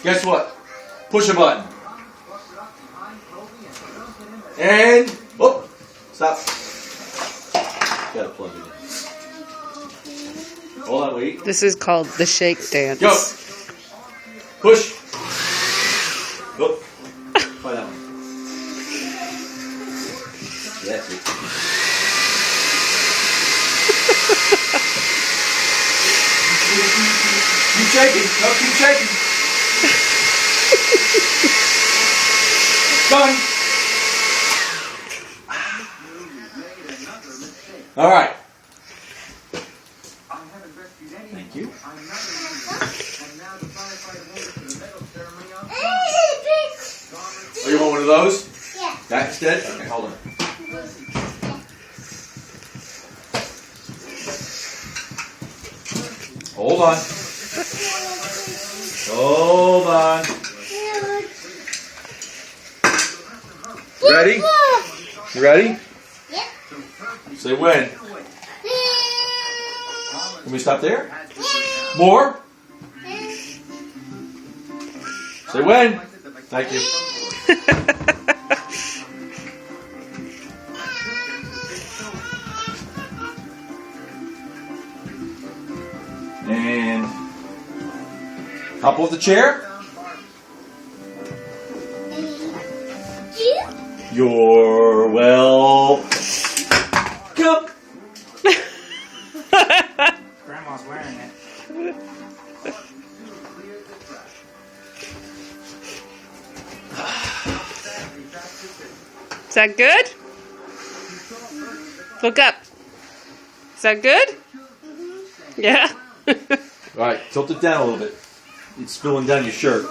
Guess what? Push a button. And, oh, stop. Gotta plug it in. Hold on, wait. This is called the shake dance. Go. Push. Go. Try that one. That's it. Keep shaking. No, keep shaking. Done. All right. Thank you. Oh, you want one of those? Yeah. That instead? Okay, hold on. Hold on. Hold on. Ready? You ready? Yep. Say when. Can we stop there? More? Say when. Thank you. And hop off the chair. You're welcome. Grandma's wearing it. Is that good? Look up. Is that good? Yeah. All right, tilt it down a little bit. It's spilling down your shirt.